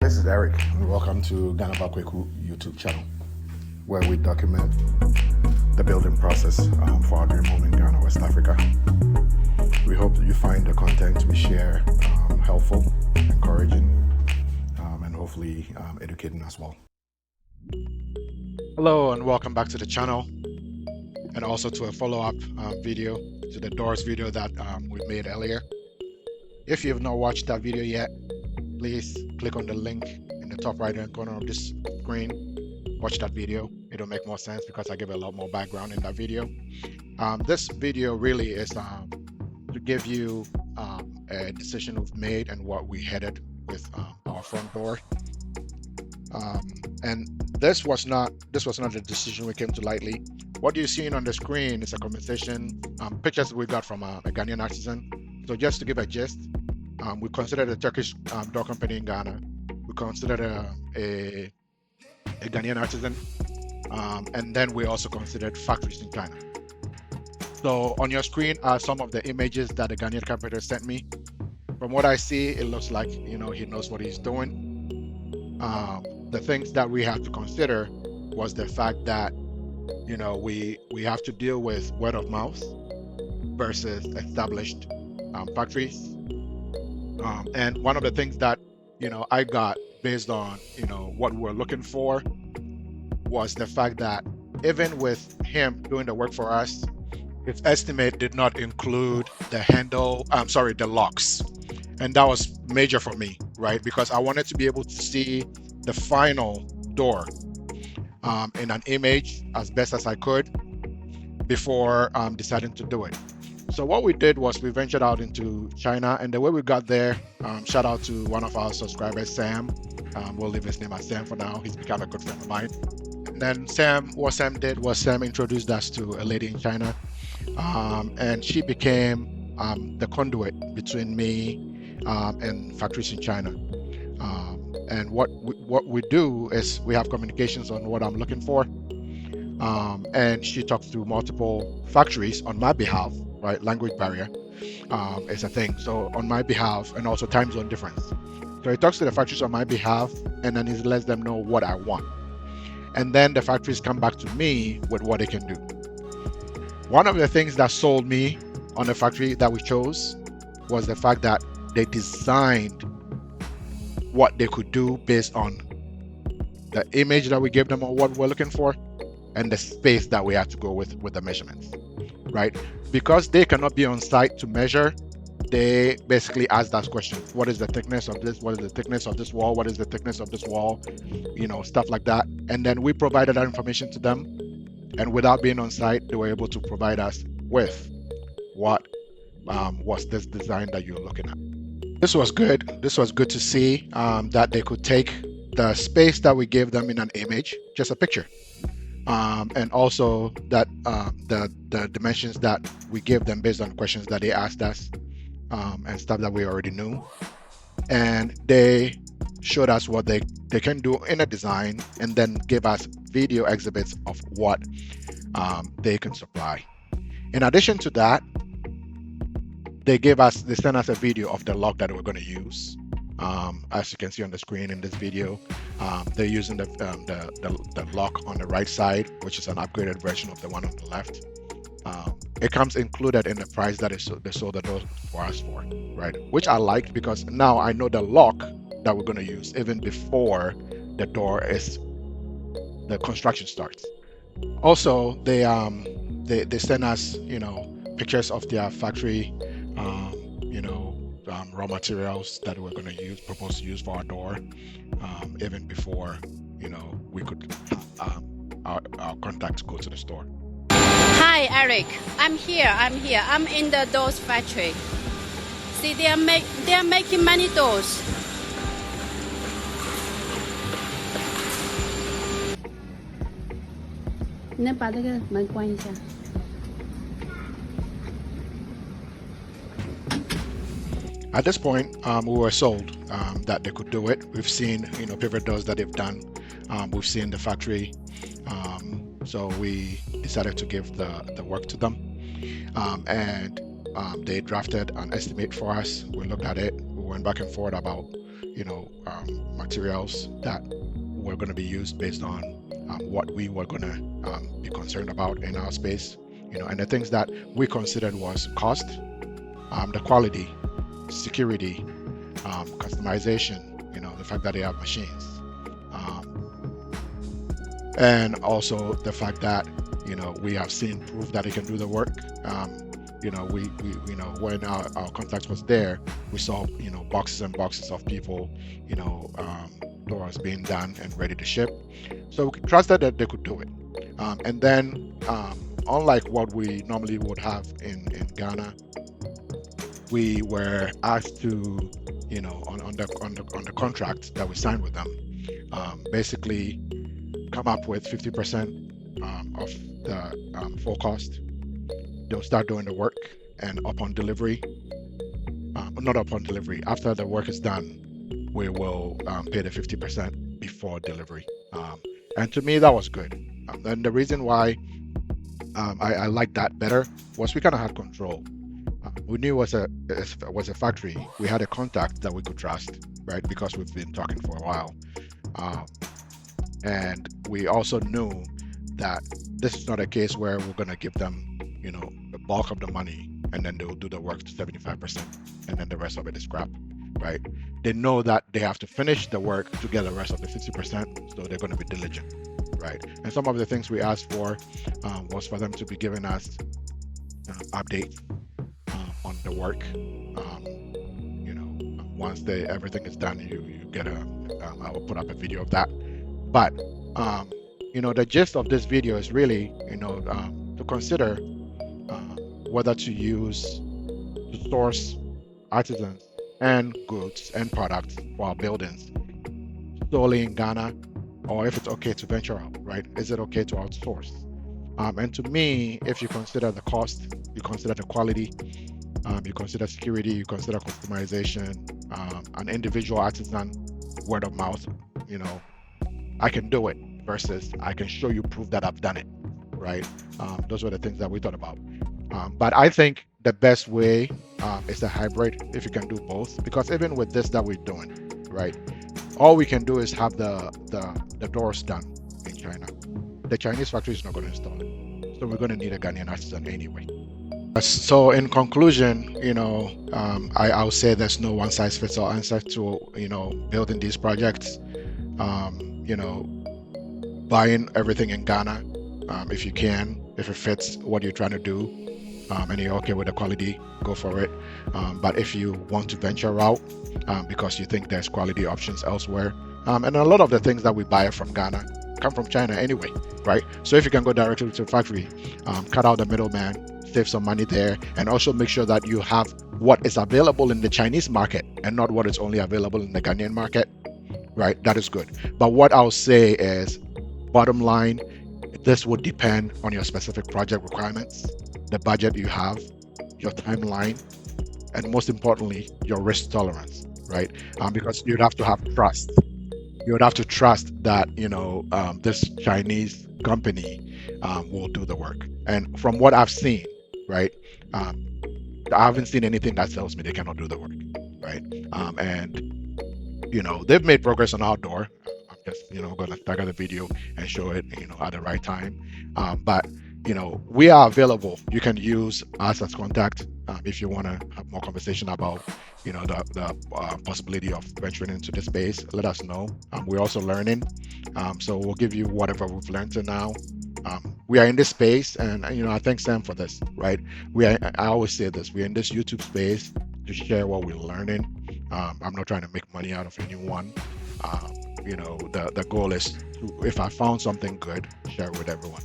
this is Eric, and welcome to Ghana Bakweku YouTube channel, where we document the building process for our dream home in Ghana, West Africa. We hope that you find the content we share helpful, encouraging, and hopefully educating as well. Hello, and welcome back to the channel, and also to a follow-up video to the doors video that we made earlier. If you have not watched that video yet, please click on the link in the top right hand corner of this screen. Watch that video. It'll make more sense because I give a lot more background in that video. This video really is to give you a decision we've made and what we headed with our front door. And this was not a decision we came to lightly. What you're seeing on the screen is a conversation, pictures we got from a Ghanaian artisan. So just to give a gist, we considered a Turkish door company in Ghana. We considered a Ghanaian artisan, and then we also considered factories in China. So on your screen are some of the images that the Ghanaian carpenter sent me. From what I see, it looks like he knows what he's doing. The things that we have to consider was the fact that we have to deal with word of mouth versus established factories. And one of the things that I got based on what we were looking for was the fact that even with him doing the work for us, his estimate did not include the locks, and that was major for me, right? Because I wanted to be able to see the final door in an image as best as I could before deciding to do it. So what we did was we ventured out into China, and the way we got there, shout out to one of our subscribers, Sam. We'll leave his name as Sam for now. He's become a good friend of mine. And then what Sam did was Sam introduced us to a lady in China, and she became the conduit between me and factories in China. And what we do is we have communications on what I'm looking for, and she talks to multiple factories on my behalf. Right, language barrier is a thing. So on my behalf, and also time zone difference. So he talks to the factories on my behalf, and then he lets them know what I want. And then the factories come back to me with what they can do. One of the things that sold me on the factory that we chose was the fact that they designed what they could do based on the image that we gave them or what we're looking for, and the space that we had to go with the measurements, right? Because they cannot be on site to measure, they basically ask that question: what is the thickness of this? What is the thickness of this wall? What is the thickness of this wall? Stuff like that. And then we provided that information to them, and without being on site, they were able to provide us with what was this design that you're looking at. This was good. This was good to see that they could take the space that we gave them in an image, just a picture, and also that the dimensions that we gave them based on questions that they asked us, and stuff that we already knew, and they showed us what they can do in a design, and then gave us video exhibits of what they can supply. In addition to that, they sent us a video of the lock that we're going to use. As you can see on the screen in this video, they're using the lock on the right side, which is an upgraded version of the one on the left. It comes included in the price that they sold the door for us for, right? Which I liked, because now I know the lock that we're going to use even before the construction starts. Also, they send us pictures of their factory, raw materials that we're going to propose to use for our door, even before we could our contacts go to the store. Hi Eric, I'm here. I'm in the doors factory. See, they are making many doors. At this point, we were sold that they could do it. We've seen, pivot doors that they've done. We've seen the factory. So we decided to give the work to them. And they drafted an estimate for us. We looked at it. We went back and forth about, materials that were going to be used based on what we were going to be concerned about in our space. And the things that we considered was cost, the quality, security, customization, the fact that they have machines, and also the fact that we have seen proof that they can do the work. We when our contact was there, we saw boxes and boxes of people, doors being done and ready to ship. So we trusted that they could do it. And then, unlike what we normally would have in Ghana, we were asked to, on the contract that we signed with them, basically come up with 50% of the full cost. They'll start doing the work, and upon delivery, not upon delivery, after the work is done, we will pay the 50% before delivery. And to me, that was good. And the reason why I liked that better was we kind of had control. We knew it was a factory. We had a contact that we could trust, right? Because we've been talking for a while. And we also knew that this is not a case where we're going to give them, the bulk of the money, and then they'll do the work to 75%, and then the rest of it is scrap, right? They know that they have to finish the work to get the rest of the 50%, so they're going to be diligent, right? And some of the things we asked for was for them to be giving us updates on the work. Once everything is done, you get I will put up a video of that. But the gist of this video is really, to consider whether to source artisans and goods and products for our buildings solely in Ghana, or if it's okay to venture out, right? Is it okay to outsource? And to me, if you consider the cost, you consider the quality, you consider security, you consider customization, an individual artisan, word of mouth, I can do it versus I can show you proof that I've done it, right? Those were the things that we thought about. But I think the best way is a hybrid, if you can do both, because even with this that we're doing, right, all we can do is have the doors done in China. The Chinese factory is not going to install it, so we're going to need a Ghanaian artisan anyway. So in conclusion, I'll say there's no one size fits all answer to building these projects. Buying everything in Ghana, if you can, if it fits what you're trying to do, and you're okay with the quality, go for it. But if you want to venture out because you think there's quality options elsewhere, and a lot of the things that we buy from Ghana come from China anyway, right? So if you can go directly to the factory, cut out the middleman, save some money there, and also make sure that you have what is available in the Chinese market and not what is only available in the Ghanaian market, right? That is good. But what I'll say is, bottom line, this would depend on your specific project requirements, the budget you have, your timeline, and most importantly, your risk tolerance, right? Because you'd have to have trust. You would have to trust that this Chinese company will do the work. And from what I've seen, right, I haven't seen anything that tells me they cannot do the work, right? And they've made progress on outdoor. I'm just going to stagger the video and show it at the right time. But we are available. You can use us as contact if you want to have more conversation about the possibility of venturing into the space. Let us know. We're also learning, so we'll give you whatever we've learned to now. We are in this space, and I thank Sam for this, right? I always say this, we're in this YouTube space to share what we're learning. I'm not trying to make money out of anyone. The goal is to, if I found something good, share it with everyone.